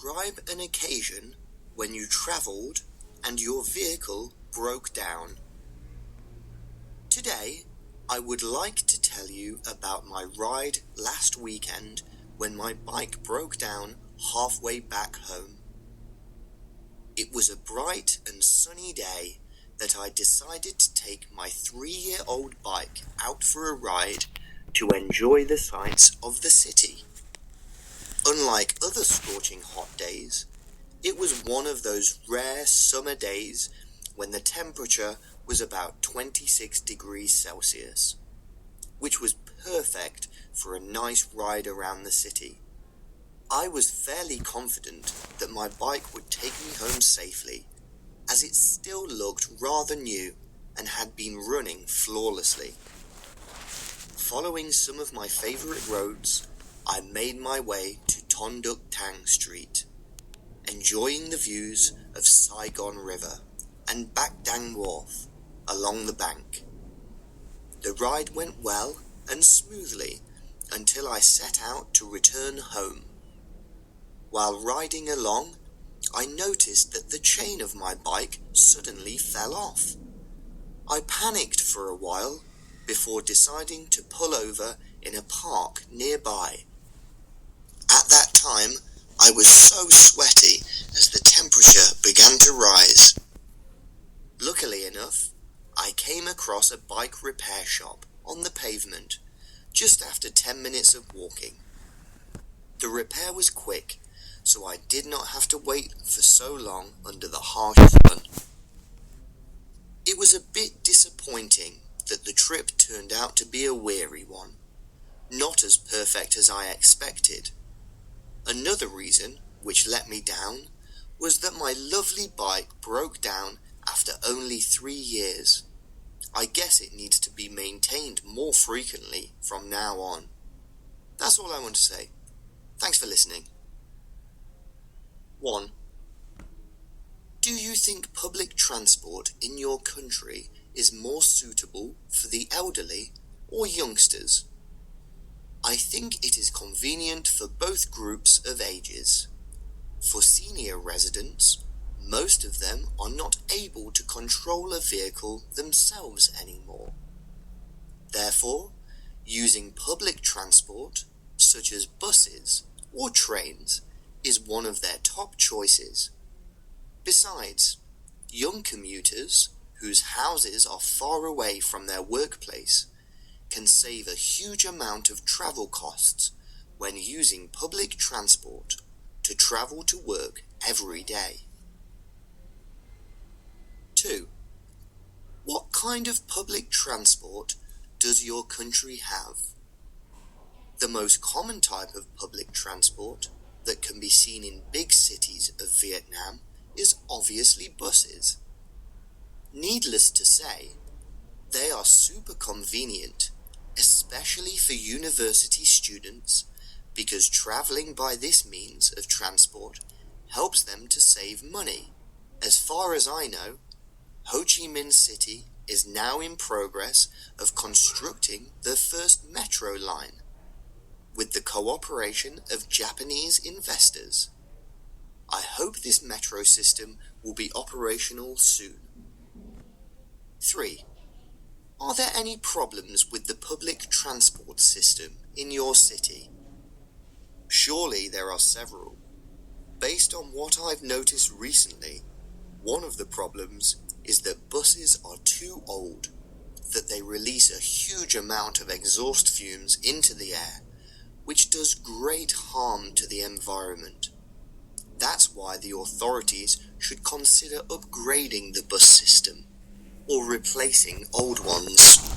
Describe an occasion when you travelled and your vehicle broke down. Today, I would like to tell you about my ride last weekend when my bike broke down halfway back home. It was a bright and sunny day that I decided to take my 3-year-old bike out for a ride to enjoy the sights of the city. Unlike other scorching hot days, it was one of those rare summer days when the temperature was about 26 degrees Celsius, which was perfect for a nice ride around the city. I was fairly confident that my bike would take me home safely, as it still looked rather new and had been running flawlessly. Following some of my favourite roads, I made my way to Ton Duc Tang Street, enjoying the views of Saigon River and Bac Dang Wharf along the bank. The ride went well and smoothly until I set out to return home. While riding along, I noticed that the chain of my bike suddenly fell off. I panicked for a while before deciding to pull over in a park nearby. At that time, I was so sweaty as the temperature began to rise. Luckily enough, I came across a bike repair shop on the pavement just after 10 minutes of walking. The repair was quick, so I did not have to wait for so long under the harsh sun. It was a bit disappointing that the trip turned out to be a weary one, not as perfect as I expected. Another reason, which let me down, was that my lovely bike broke down after only 3 years. I guess it needs to be maintained more frequently from now on. That's all I want to say. Thanks for listening. 1. Do you think public transport in your country is more suitable for the elderly or youngsters? I think it is convenient for both groups of ages. For senior residents, most of them are not able to control a vehicle themselves anymore. Therefore, using public transport, such as buses or trains, is one of their top choices. Besides, young commuters whose houses are far away from their workplace can save a huge amount of travel costs when using public transport to travel to work every day. 2. What kind of public transport does your country have? The most common type of public transport that can be seen in big cities of Vietnam is obviously buses. Needless to say, they are super convenient, especially for university students, because travelling by this means of transport helps them to save money. As far as I know, Ho Chi Minh City is now in progress of constructing the first metro line, with the cooperation of Japanese investors. I hope this metro system will be operational soon. 3. Are there any problems with the public transport system in your city? Surely there are several. Based on what I've noticed recently, one of the problems is that buses are too old, that they release a huge amount of exhaust fumes into the air, which does great harm to the environment. That's why the authorities should consider upgrading the bus system or replacing old ones.